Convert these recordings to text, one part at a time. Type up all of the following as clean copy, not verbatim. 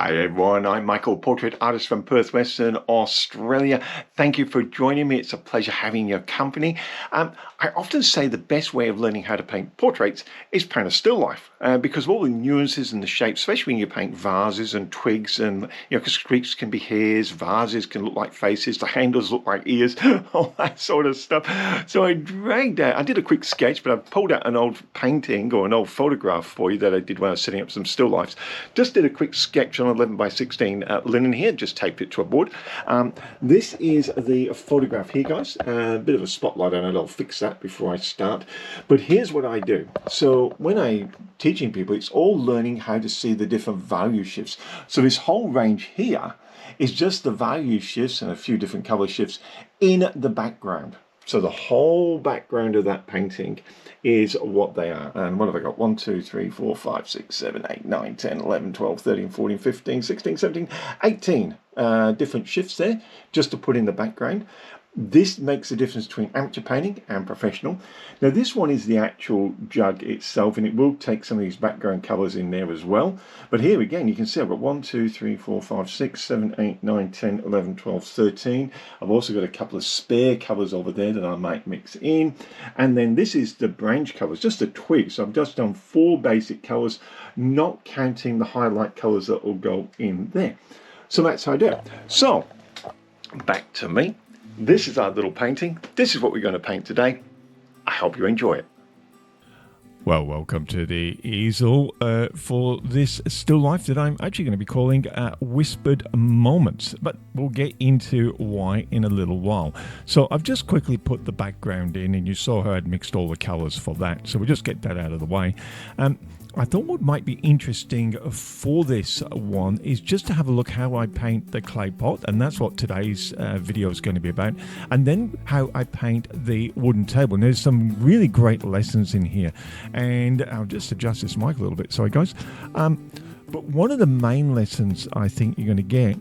Hi everyone, I'm Michael, portrait artist from Perth, Western Australia. Thank you for joining me. It's a pleasure having your company. I often say the best way of learning how to paint portraits is paint a still life because of all the nuances and the shapes, especially when you paint vases and twigs and, because streaks can be hairs, vases can look like faces, the handles look like ears, all that sort of stuff. So I did a quick sketch, but I pulled out an old painting or an old photograph for you that I did when I was setting up some still lifes. Just did a quick sketch on 11 by 16 linen here, just taped it to a board. This is the photograph here, guys. A bit of a spotlight on it, I'll fix that before I start. But here's what I do. So when I'm teaching people, it's all learning how to see the different value shifts. So this whole range here is just the value shifts and a few different color shifts in the background. So the whole background of that painting is what they are. And what have I got? 1, 2, 3, 4, 5, 6, 7, 8, 9, 10, 11, 12, 13, 14, 15, 16, 17, 18 different shifts there just to put in the background. This makes the difference between amateur painting and professional. Now this one is the actual jug itself, and it will take some of these background colours in there as well. But here again, you can see I've got 1, 2, 3, 4, 5, 6, 7, 8, 9, 10, 11, 12, 13. I've also got a couple of spare colours over there that I might mix in. And then this is the branch colours, just a twig. So I've just done 4 basic colours, not counting the highlight colours that will go in there. So that's how I do it. So back to me. This is our little painting. This is what we're going to paint today. I hope you enjoy it. Well, welcome to the easel for this still life that I'm actually going to be calling Whispered Moments, but we'll get into why in a little while. So I've just quickly put the background in, and you saw how I'd mixed all the colours for that, so we'll just get that out of the way. I thought what might be interesting for this one is just to have a look how I paint the clay pot, and that's what today's video is going to be about, and then how I paint the wooden table. And there's some really great lessons in here, and I'll just adjust this mic a little bit, sorry guys. But one of the main lessons I think you're going to get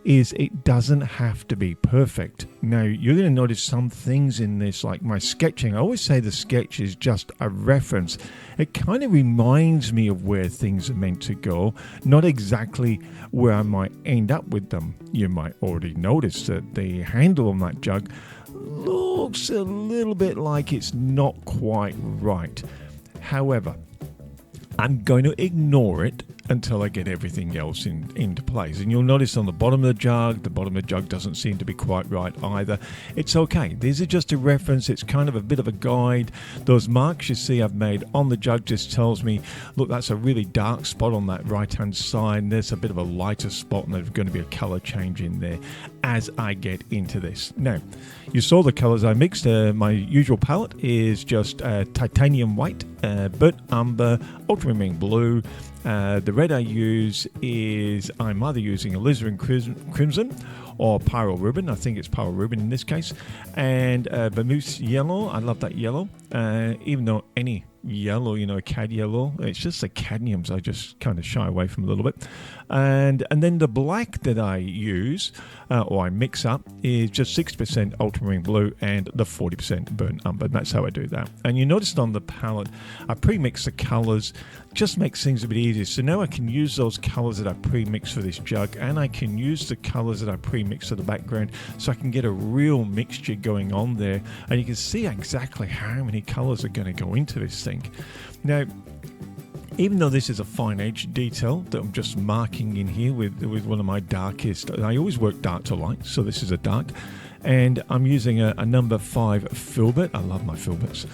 is it doesn't have to be perfect. Now, you're going to notice some things in this, like my sketching. I always say the sketch is just a reference. It kind of reminds me of where things are meant to go, not exactly where I might end up with them. You might already notice that the handle on that jug looks a little bit like it's not quite right. However, I'm going to ignore it until I get everything else into place. And you'll notice on the bottom of the jug doesn't seem to be quite right either. It's okay. These are just a reference. It's kind of a bit of a guide. Those marks you see I've made on the jug just tells me, look, that's a really dark spot on that right-hand side. There's a bit of a lighter spot, and there's going to be a color change in there as I get into this. Now, you saw the colors I mixed. My usual palette is just titanium white, burnt umber, ultramarine blue. The red I use is, I'm either using alizarin crimson or pyro ribbon. I think it's pyro ribbon in this case. And Vermouth yellow. I love that yellow. Even though any yellow, a cad yellow, it's just the cadmiums I just kind of shy away from a little bit. And then the black that I use, or I mix up, is just 60% ultramarine blue and the 40% burnt umber. That's how I do that. And you noticed on the palette, I pre-mix the colors, just makes things a bit easier. So now I can use those colors that I pre-mix for this jug, and I can use the colors that I pre-mix for the background, so I can get a real mixture going on there. And you can see exactly how many colors are going to go into this thing. Now, even though this is a fine edge detail that I'm just marking in here with one of my darkest, I always work dark to light, so this is a dark, and I'm using a number 5 filbert. I love my filberts.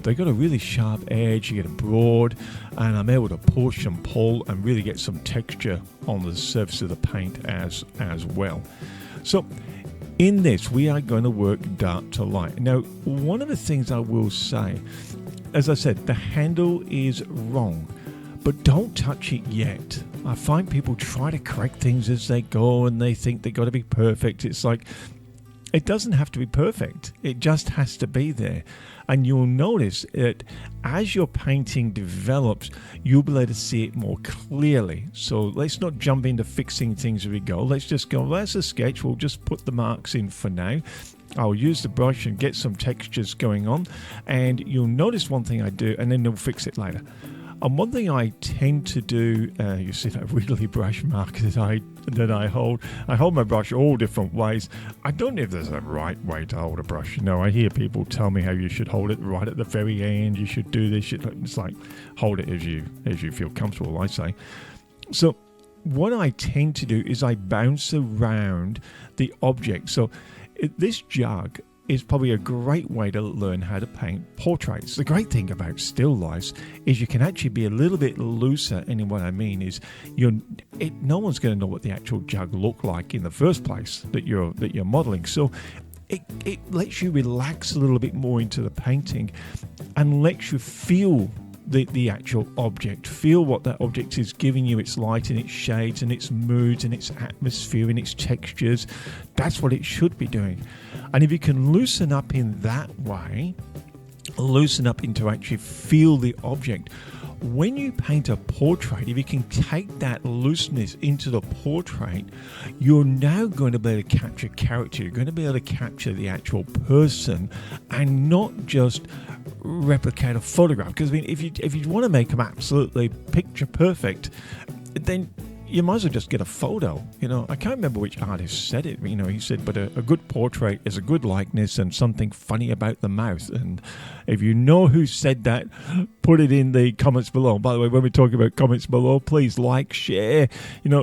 They've got a really sharp edge, you get a broad, and I'm able to push and pull and really get some texture on the surface of the paint as well. So in this, we are going to work dark to light. Now, one of the things I will say, as I said, the handle is wrong, but don't touch it yet. I find people try to correct things as they go, and they think they've got to be perfect. It's like, it doesn't have to be perfect. It just has to be there. And you'll notice that as your painting develops, you'll be able to see it more clearly. So let's not jump into fixing things as we go. Let's just go, well, that's a sketch. We'll just put the marks in for now. I'll use the brush and get some textures going on. And you'll notice one thing I do, and then we'll fix it later. And one thing I tend to do, you see that wiggly brush mark that I hold. I hold my brush all different ways. I don't know if there's a right way to hold a brush. I hear people tell me how you should hold it right at the very end. You should do this. It's like hold it as you feel comfortable, I say. So what I tend to do is I bounce around the object. So this jug is probably a great way to learn how to paint portraits. The great thing about still lifes is you can actually be a little bit looser, and what I mean is no one's going to know what the actual jug looked like in the first place that you're modeling. So it lets you relax a little bit more into the painting and lets you feel the actual object, feel what that object is giving you, its light and its shades and its moods and its atmosphere and its textures. That's what it should be doing. And if you can loosen up in that way, loosen up into actually feel the object, when you paint a portrait, if you can take that looseness into the portrait, you're now going to be able to capture character. You're going to be able to capture the actual person and not just replicate a photograph. Because if you want to make them absolutely picture perfect, then you might as well just get a photo. I can't remember which artist said it. He said, but a good portrait is a good likeness and something funny about the mouth. And if you know who said that, put it in the comments below. By the way, when we're talking about comments below, please like, share,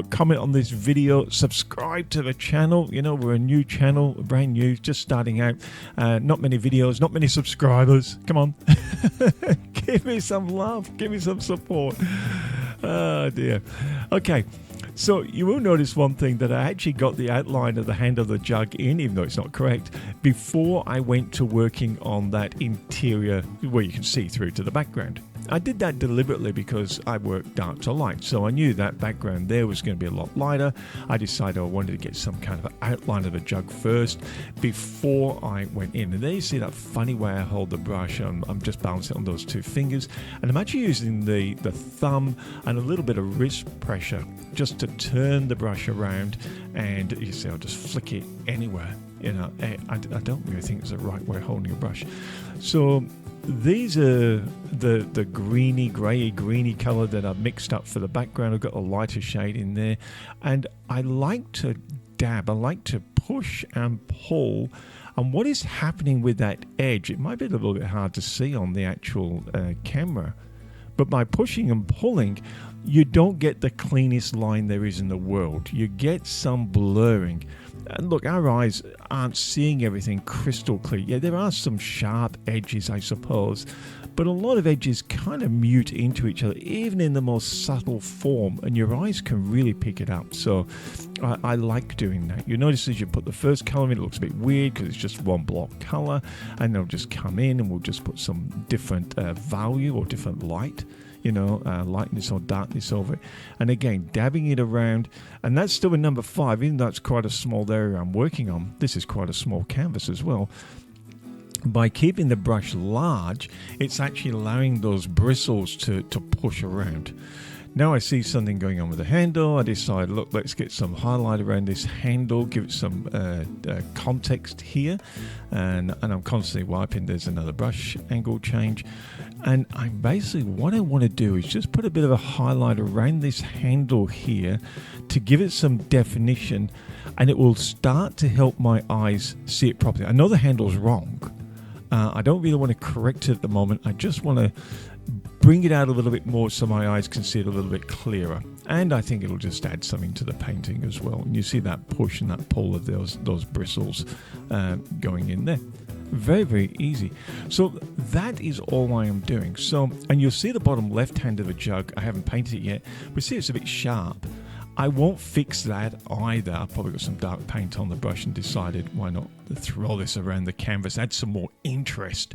comment on this video, subscribe to the channel. We're a new channel, brand new, just starting out. Not many videos, not many subscribers. Come on. Give me some love. Give me some support. Oh dear. Okay, so you will notice one thing, that I actually got the outline of the hand of the jug in, even though it's not correct, before I went to working on that interior where you can see through to the background. I did that deliberately because I work dark to light, so I knew that background there was going to be a lot lighter. I decided I wanted to get some kind of outline of the jug first before I went in. And there you see that funny way I hold the brush. I'm just balancing on those two fingers, and I'm actually using the thumb and a little bit of wrist pressure just to turn the brush around, and you see I'll just flick it anywhere. I don't really think it's the right way of holding a brush. So these are the greeny color that I've mixed up for the background. I've got a lighter shade in there, and I like to dab. I like to push and pull. And what is happening with that edge, it might be a little bit hard to see on the actual camera, but by pushing and pulling, you don't get the cleanest line there is in the world. You get some blurring. And look, our eyes aren't seeing everything crystal clear. Yeah, there are some sharp edges, I suppose, but a lot of edges kind of mute into each other, even in the most subtle form, and your eyes can really pick it up. So I like doing that. You notice as you put the first color in, it looks a bit weird because it's just one block color, and they'll just come in and we'll just put some different value or different light, lightness or darkness over it. And again, dabbing it around, and that's still a number 5, even though it's quite a small area I'm working on. This is quite a small canvas as well. By keeping the brush large, it's actually allowing those bristles to push around. Now I see something going on with the handle. I decide, look, let's get some highlight around this handle, give it some context here. And I'm constantly wiping. There's another brush angle change. And what I want to do is just put a bit of a highlight around this handle here to give it some definition, and it will start to help my eyes see it properly. I know the handle's wrong. I don't really want to correct it at the moment. I just want to bring it out a little bit more so my eyes can see it a little bit clearer. And I think it'll just add something to the painting as well. And you see that push and that pull of those bristles going in there. Very, very easy. So that is all I am doing. So, and you'll see the bottom left hand of the jug. I haven't painted it yet, but see it's a bit sharp. I won't fix that either. I've probably got some dark paint on the brush and decided why not throw this around the canvas, add some more interest.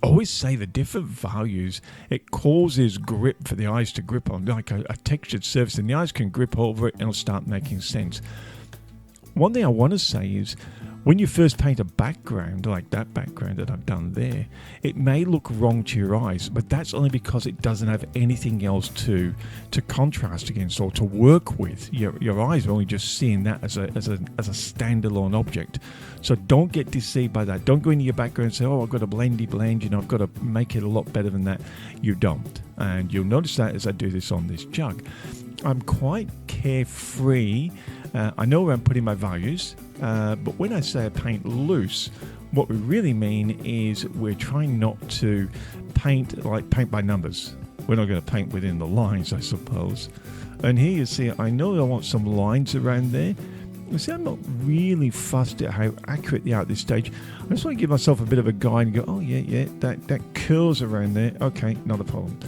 Always say the different values, it causes grip for the eyes to grip on, like a textured surface, and the eyes can grip over it and it'll start making sense. One thing I want to say is, When you first paint a background, like that background that I've done there, it may look wrong to your eyes, but that's only because it doesn't have anything else to contrast against or to work with. Your eyes are only just seeing that as a standalone object. So don't get deceived by that. Don't go into your background and say, oh, I've got a blendy blend, I've got to make it a lot better than that. You don't. And you'll notice that as I do this on this jug. I'm quite carefree. I know where I'm putting my values, but when I say I paint loose, what we really mean is we're trying not to paint by numbers. We're not going to paint within the lines, I suppose. And here you see, I know I want some lines around there. You see, I'm not really fussed at how accurate they are at this stage. I just want to give myself a bit of a guide and go, oh yeah, that curls around there. Okay, not a problem.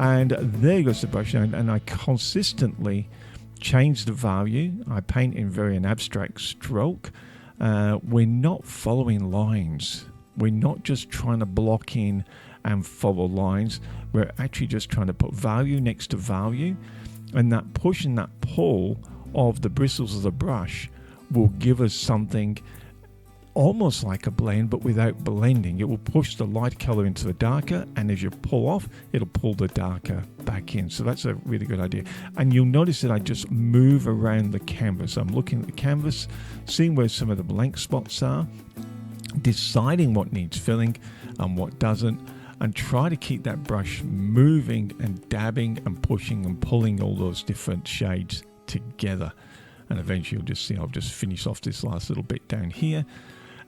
And there goes the brush, and I consistently change the value. I paint in an abstract stroke. We're not following lines. We're not just trying to block in and follow lines. We're actually just trying to put value next to value, and that push and that pull of the bristles of the brush will give us something almost like a blend, but without blending. It will push the light color into the darker, and as you pull off, it'll pull the darker back in. So that's a really good idea. And you'll notice that I just move around the canvas. I'm looking at the canvas, seeing where some of the blank spots are, deciding what needs filling and what doesn't, and try to keep that brush moving and dabbing and pushing and pulling all those different shades together. And eventually you'll just see I'll just finish off this last little bit down here.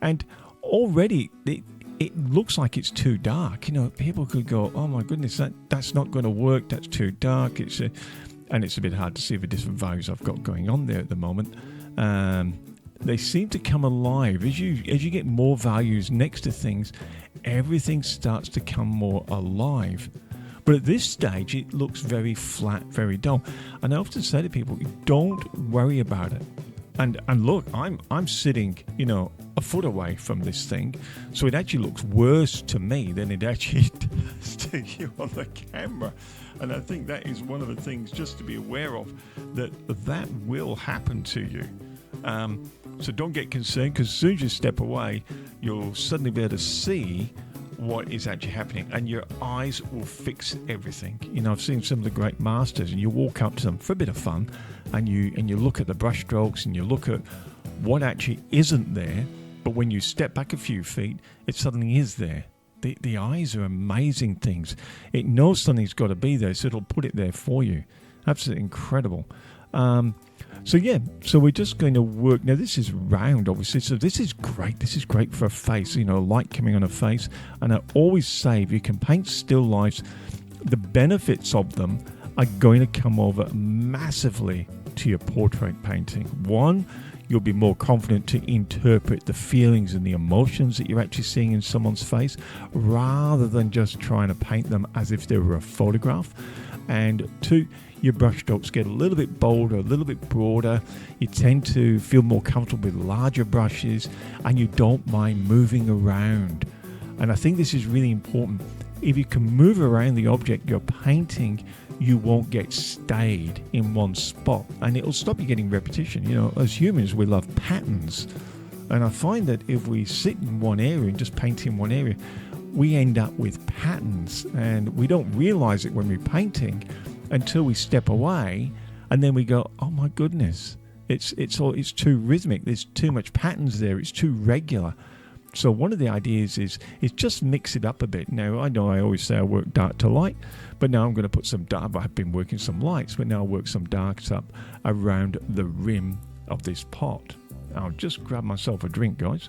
And already it looks like it's too dark. People could go, oh my goodness, that's not going to work. That's too dark. And it's a bit hard to see the different values I've got going on there at the moment. They seem to come alive. As you get more values next to things, everything starts to come more alive. But at this stage, it looks very flat, very dull. And I often say to people, don't worry about it. And look, I'm sitting, a foot away from this thing, so it actually looks worse to me than it actually does to you on the camera. And I think that is one of the things just to be aware of, that will happen to you. So don't get concerned, because as soon as you step away, you'll suddenly be able to see what is actually happening, and your eyes will fix everything. I've seen some of the great masters, and you walk up to them for a bit of fun, and you look at the brush strokes, and you look at what actually isn't there, but when you step back a few feet, it suddenly is there. The eyes are amazing things. It knows something's got to be there, so it'll put it there for you. Absolutely incredible. So we're just going to work. Now this is round, obviously, so this is great. This is great for a face, light coming on a face. And I always say, if you can paint still lifes, the benefits of them are going to come over massively to your portrait painting. One, you'll be more confident to interpret the feelings and the emotions that you're actually seeing in someone's face, rather than just trying to paint them as if they were a photograph. And two, your brush strokes get a little bit bolder, a little bit broader. You tend to feel more comfortable with larger brushes, and you don't mind moving around. And I think this is really important. If you can move around the object you're painting, you won't get stayed in one spot, and it'll stop you getting repetition. As humans, we love patterns. And I find that if we sit in one area and just paint in one area, we end up with patterns, and we don't realize it when we're painting until we step away, and then we go, oh my goodness, it's too rhythmic, there's too much patterns there, it's too regular. So one of the ideas is just mix it up a bit. Now, I know I always say I work dark to light, but now I'm going to put some dark. I've been working some lights, but now I'll work some darks up around the rim of this pot. I'll just grab myself a drink, guys.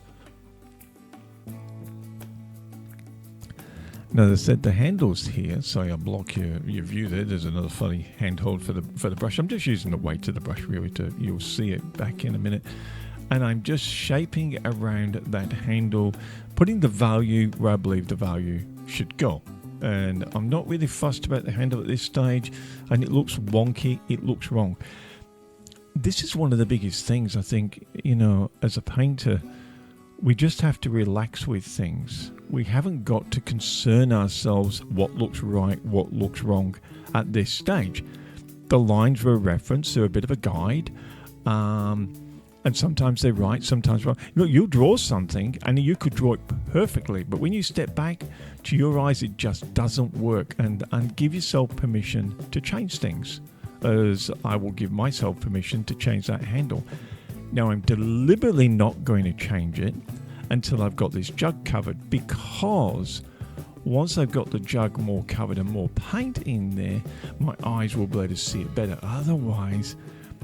Now, as I said, the handle's here, so I'll block your view there. There's another funny handhold for the brush. I'm just using the weight of the brush, really, you'll see it back in a minute. And I'm just shaping around that handle, putting the value where I believe the value should go. And I'm not really fussed about the handle at this stage, and it looks wonky, it looks wrong. This is one of the biggest things, I think, as a painter, we just have to relax with things. We haven't got to concern ourselves what looks right, what looks wrong at this stage. The lines were a reference, they're a bit of a guide. And sometimes they're right, sometimes wrong. Look, you'll draw something and you could draw it perfectly, but when you step back, to your eyes, it just doesn't work. And give yourself permission to change things, as I will give myself permission to change that handle. Now, I'm deliberately not going to change it until I've got this jug covered, because once I've got the jug more covered and more paint in there, my eyes will be able to see it better. Otherwise,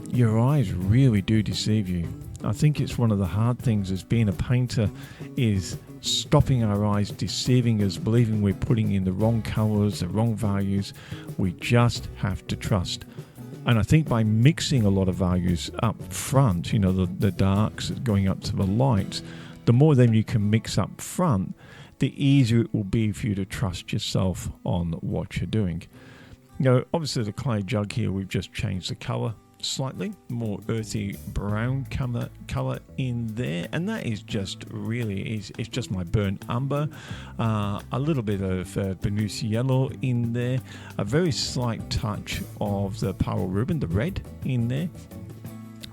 your eyes really do deceive you. I think it's one of the hard things as being a painter, is stopping our eyes, deceiving us, believing we're putting in the wrong colours, the wrong values. We just have to trust. And I think by mixing a lot of values up front, the darks going up to the lights, the more then you can mix up front, the easier it will be for you to trust yourself on what you're doing. Obviously the clay jug here, we've just changed the colour slightly, more earthy brown colour in there, and that is just really it's just my burnt umber, a little bit of Bernese yellow in there, a very slight touch of the Paro Ribbon, the red in there.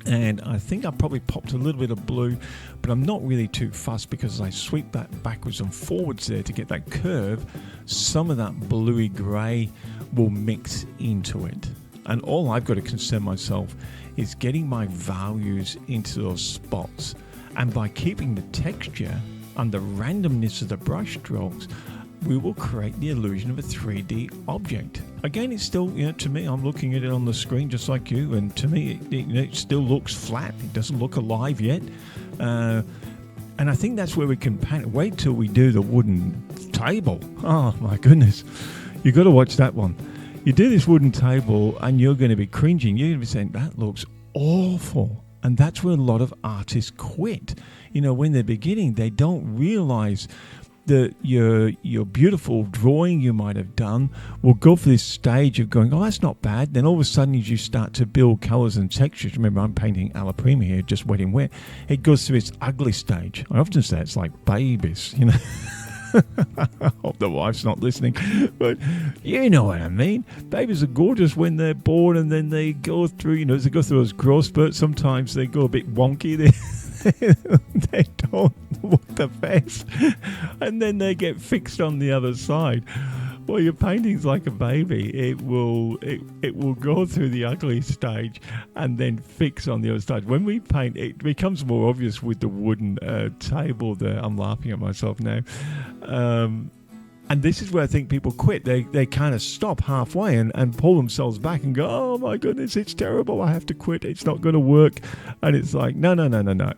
And I think I probably popped a little bit of blue, but I'm not really too fussed, because as I sweep that backwards and forwards there to get that curve, some of that bluey grey will mix into it. And all I've got to concern myself is getting my values into those spots. And by keeping the texture and the randomness of the brush strokes, we will create the illusion of a 3D object. Again, it's still, to me, I'm looking at it on the screen just like you, and to me, it still looks flat. It doesn't look alive yet. And I think that's where we can paint. Wait till we do the wooden table. Oh, my goodness. You've got to watch that one. You do this wooden table and you're going to be cringing. You're going to be saying, that looks awful. And that's where a lot of artists quit. When they're beginning, they don't realize that your beautiful drawing you might have done will go for this stage of going, oh, that's not bad. Then all of a sudden, as you start to build colours and textures, remember I'm painting alla prima here, just wet in wet, it goes through its ugly stage. I often say it's like babies, I hope the wife's not listening, but you know what I mean. Babies are gorgeous when they're born, and then they go through, as they go through those growth spurts, sometimes they go a bit wonky. They don't look the best, and then they get fixed on the other side. Well, your painting's like a baby. It will go through the ugly stage and then fix on the other side. When we paint, it becomes more obvious with the wooden table there. I'm laughing at myself now. And this is where I think people quit. They kind of stop halfway and pull themselves back and go, oh my goodness, it's terrible. I have to quit. It's not going to work. And it's like, no.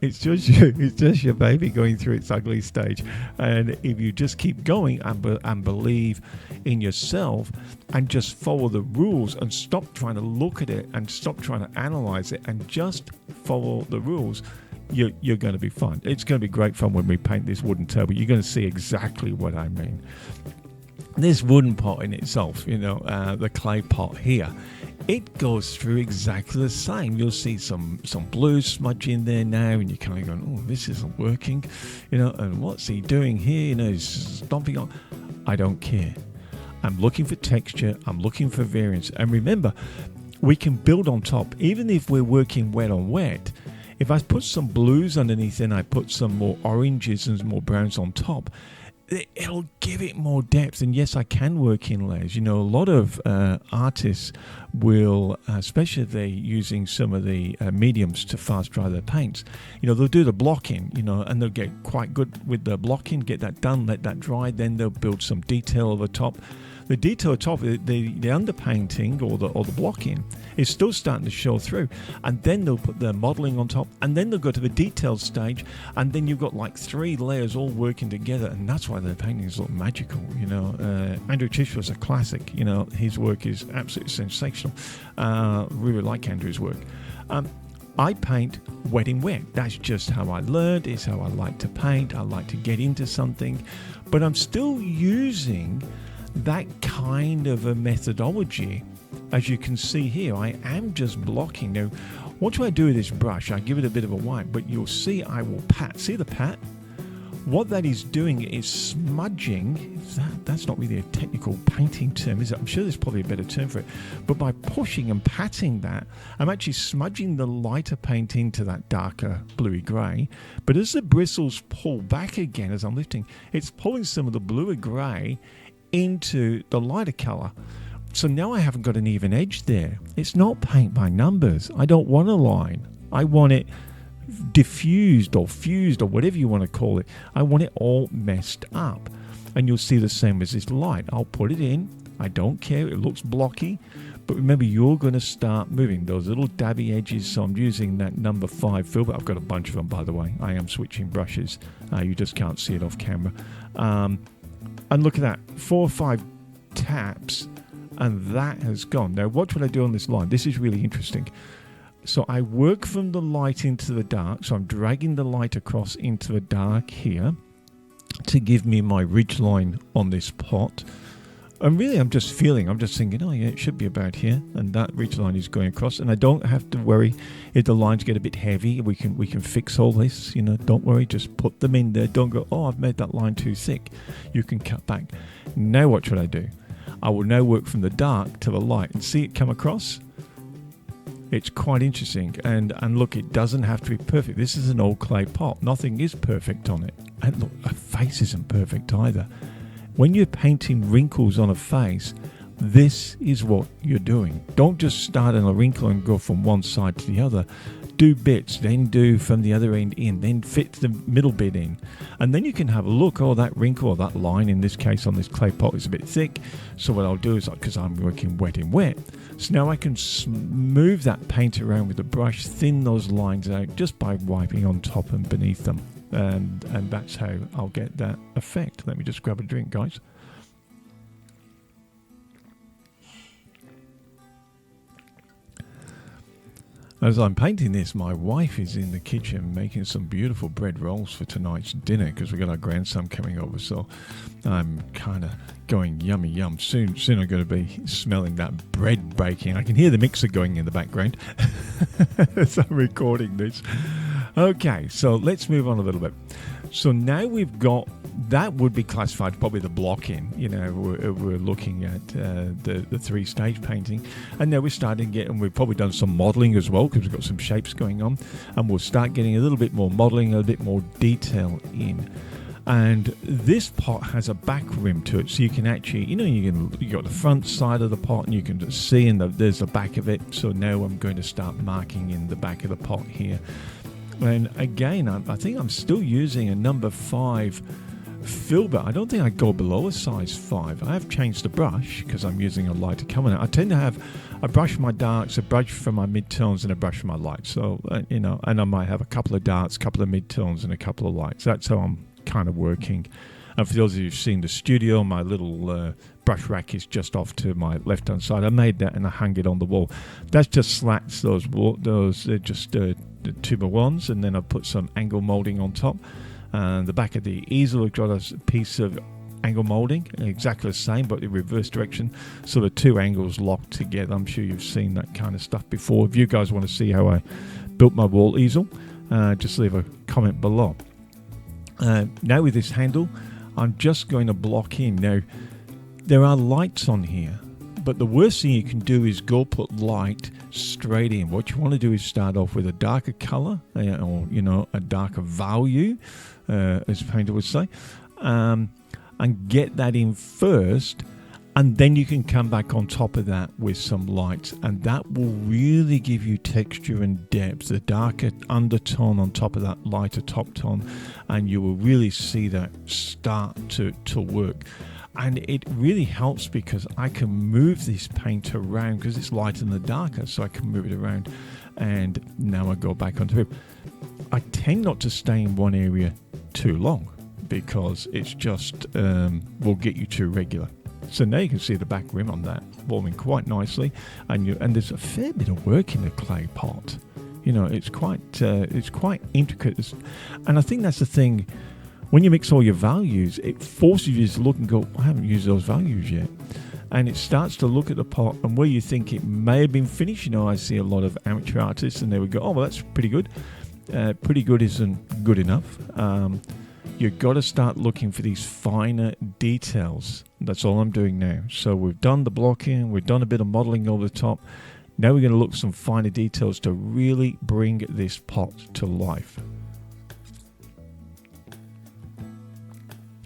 It's just you. It's just your baby going through its ugly stage. And if you just keep going and believe in yourself and just follow the rules and stop trying to look at it and stop trying to analyze it and just follow the rules, you're going to be fine. It's going to be great fun when we paint this wooden table. You're going to see exactly what I mean. This wooden pot in itself, the clay pot here, it goes through exactly the same. You'll see some blue smudge in there now, and you're kind of going, oh, this isn't working, and what's he doing here? He's stomping on. I don't care. I'm looking for texture. I'm looking for variance. And remember, we can build on top, even if we're working wet on wet. If I put some blues underneath and I put some more oranges and more browns on top, it'll give it more depth. And yes, I can work in layers. A lot of artists will, especially if they're using some of the mediums to fast dry their paints, they'll do the blocking, and they'll get quite good with the blocking, get that done, let that dry, then they'll build some detail over top. The detail top, the underpainting or the blocking is still starting to show through, and then they'll put the modelling on top, and then they'll go to the detailed stage, and then you've got like 3 layers all working together, and that's why the paintings look magical. Andrew Tisch was a classic. His work is absolutely sensational. Really like Andrew's work. I paint wet in wet. That's just how I learned. It's how I like to paint. I like to get into something, but I'm still using that kind of a methodology. As you can see here, I am just blocking. Now, what do I do with this brush? I give it a bit of a wipe, but you'll see I will pat. See the pat? What that is doing is smudging. That's not really a technical painting term, is it? I'm sure there's probably a better term for it. But by pushing and patting that, I'm actually smudging the lighter paint into that darker bluey grey. But as the bristles pull back again as I'm lifting, it's pulling some of the bluer grey into the lighter colour. So now I haven't got an even edge there. It's not paint by numbers. I don't want a line. I want it diffused or fused or whatever you want to call it. I want it all messed up. And you'll see the same as this light. I'll put it in. I don't care. It looks blocky. But remember, you're going to start moving those little dabby edges. So I'm using that number 5 filbert. I've got a bunch of them, by the way. I am switching brushes. You just can't see it off camera. And look at that. 4 or 5 taps. And that has gone. Now, watch what I do on this line. This is really interesting. So I work from the light into the dark. So I'm dragging the light across into the dark here to give me my ridge line on this pot. And really, I'm just thinking, oh yeah, it should be about here. And that ridge line is going across. And I don't have to worry if the lines get a bit heavy. We can fix all this. Don't worry. Just put them in there. Don't go, oh, I've made that line too thick. You can cut back. Now watch what I do. I will now work from the dark to the light and see it come across. It's quite interesting. And look, it doesn't have to be perfect. This is an old clay pot. Nothing is perfect on it. And look, a face isn't perfect either. When you're painting wrinkles on a face, this is what you're doing. Don't just start on a wrinkle and go from one side to the other. Do bits, then do from the other end in, then fit the middle bit in. And then you can have a look, oh, that wrinkle or that line, in this case on this clay pot, is a bit thick. So what I'll do is, because I'm working wet in wet, so now I can move that paint around with the brush, thin those lines out just by wiping on top and beneath them. And that's how I'll get that effect. Let me just grab a drink, guys. As I'm painting this, my wife is in the kitchen making some beautiful bread rolls for tonight's dinner because we've got our grandson coming over. So I'm kind of going yummy yum. Soon I'm going to be smelling that bread baking. I can hear the mixer going in the background as I'm recording this. Okay, so let's move on a little bit. So now we've got, that would be classified probably the block-in. We're looking at the 3-stage painting. And now we're starting to get, and we've probably done some modelling as well because we've got some shapes going on. And we'll start getting a little bit more modelling, a bit more detail in. And this pot has a back rim to it, so you can actually, you got the front side of the pot and you can just see, and there's the back of it. So now I'm going to start marking in the back of the pot here. And again, I think I'm still using a number 5 filbert. I don't think I go below a size 5. I have changed the brush because I'm using a lighter coming out. I tend to have a brush for my darks, a brush for my mid-tones, and a brush for my lights. So, and I might have a couple of darks, a couple of mid-tones, and a couple of lights. That's how I'm kind of working. And for those of you who've seen the studio, my little brush rack is just off to my left-hand side. I made that and I hung it on the wall. That's just slats, those just 2x1s, and then I put some angle molding on top. And the back of the easel, I've got a piece of angle molding, exactly the same, but in reverse direction. So the 2 angles locked together. I'm sure you've seen that kind of stuff before. If you guys want to see how I built my wall easel, just leave a comment below. Now with this handle, I'm just going to block in. Now, there are lights on here, but the worst thing you can do is go put light straight in. What you want to do is start off with a darker color, or a darker value, as a painter would say, and get that in first, and then you can come back on top of that with some lights, and that will really give you texture and depth, the darker undertone on top of that lighter top tone, and you will really see that start to work. And it really helps because I can move this paint around because it's lighter than the darker, so I can move it around. And now I go back onto it. I tend not to stay in one area too long because it's just will get you too regular. So now you can see the back rim on that forming quite nicely, and there's a fair bit of work in the clay pot. It's quite intricate, and I think that's the thing. When you mix all your values, it forces you to look and go, I haven't used those values yet. And it starts to look at the pot, and where you think it may have been finished, I see a lot of amateur artists, and they would go, oh, well, that's pretty good. Pretty good isn't good enough. You've got to start looking for these finer details. That's all I'm doing now. So we've done the blocking, we've done a bit of modeling over the top. Now we're going to look at some finer details to really bring this pot to life.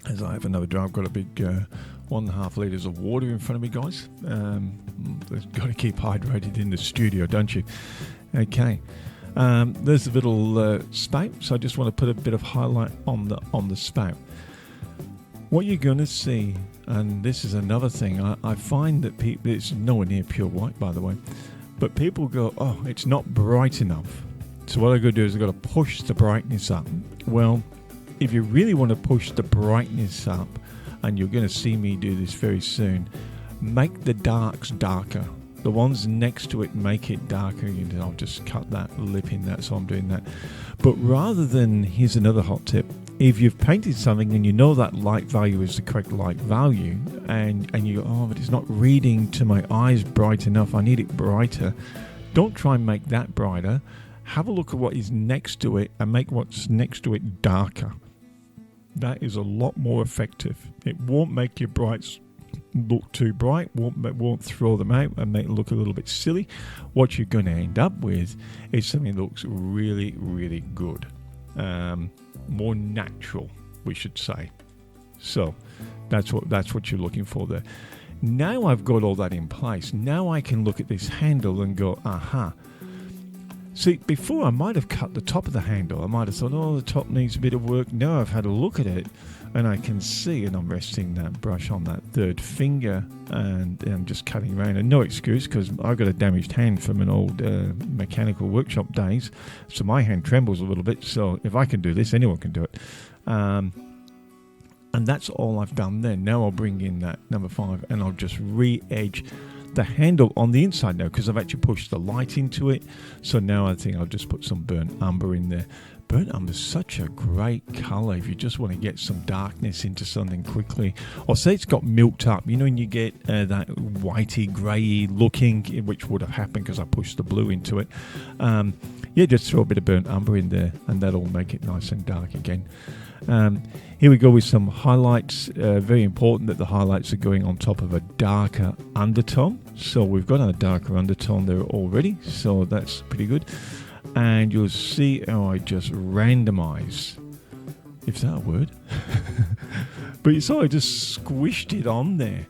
As I have another drink, I've got a big 1.5 litres of water in front of me, guys. Got to keep hydrated in the studio, don't you? Okay. There's a little spout, so I just want to put a bit of highlight on the spout. What you're going to see, and this is another thing, I find that people, it's nowhere near pure white, by the way, but people go, oh, it's not bright enough. So what I've got to do is I've got to push the brightness up. Well, if you really want to push the brightness up, and you're going to see me do this very soon, make the darks darker. The ones next to it, make it darker. I'll just cut that lip in, that's why I'm doing that. But rather than, here's another hot tip, if you've painted something and you know that light value is the correct light value, and you go, oh, but it's not reading to my eyes bright enough, I need it brighter, don't try and make that brighter. Have a look at what is next to it and make what's next to it darker. That is a lot more effective. It won't make your brights look too bright, won't throw them out and make it look a little bit silly. What you're going to end up with is something that looks really, really good. More natural, we should say. So that's what you're looking for there. Now I've got all that in place. Now I can look at this handle and go, aha. See, before I might have cut the top of the handle. I might have thought, oh, the top needs a bit of work. Now I've had a look at it and I can see, and I'm resting that brush on that third finger and I'm just cutting around. And no excuse, because I've got a damaged hand from an old mechanical workshop days. So my hand trembles a little bit. So if I can do this, anyone can do it. And that's all I've done then. Now I'll bring in that number 5 and I'll just re-edge the handle on the inside now, because I've actually pushed the light into it. So now I think I'll just put some burnt umber in there. Burnt umber is such a great colour if you just want to get some darkness into something quickly. Or say it's got milked up, you know, when you get that whitey, greyy looking, which would have happened because I pushed the blue into it. Yeah, just throw a bit of burnt umber in there and that'll make it nice and dark again. Here we go with some highlights. Very important that the highlights are going on top of a darker undertone. So we've got a darker undertone there already, so that's pretty good. And you'll see how I just randomize, if that's a word. But you saw I just squished it on there.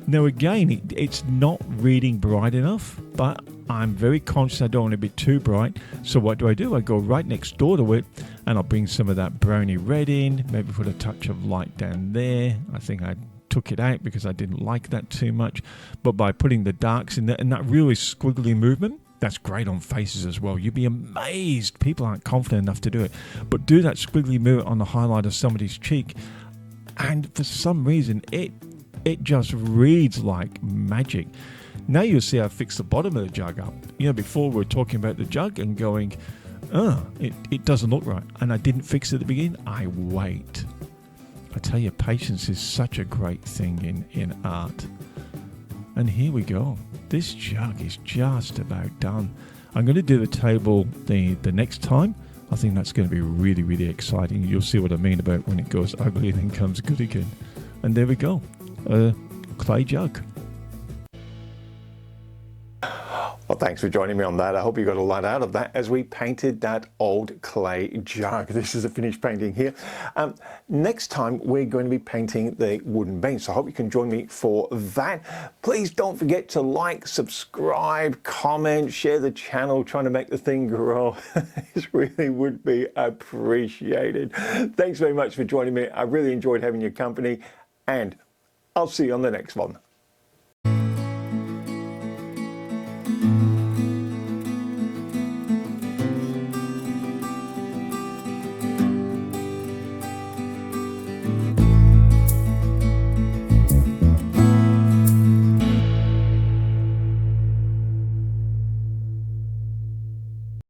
Now again, it's not reading bright enough, but I'm very conscious I don't want it to be too bright. So what do? I go right next door to it and I'll bring some of that browny red in, maybe put a touch of light down there. I think I took it out because I didn't like that too much. But by putting the darks in there and that really squiggly movement, that's great on faces as well. You'd be amazed. People aren't confident enough to do it. But do that squiggly movement on the highlight of somebody's cheek. And for some reason, it just reads like magic. Now you'll see I fixed the bottom of the jug up. You know, before we were talking about the jug and going, it doesn't look right. And I didn't fix it at the beginning. I wait. I tell you, patience is such a great thing in art. And here we go. This jug is just about done. I'm going to do the table the next time. I think that's going to be really, really exciting. You'll see what I mean about when it goes ugly and then comes good again. And there we go. Clay jug. Well, thanks for joining me on that. I hope you got a lot out of that as we painted that old clay jug. This is a finished painting here. Next time, we're going to be painting the wooden bench, so I hope you can join me for that. Please don't forget to like, subscribe, comment, share the channel, trying to make the thing grow. It really would be appreciated. Thanks very much for joining me. I really enjoyed having your company, and I'll see you on the next one.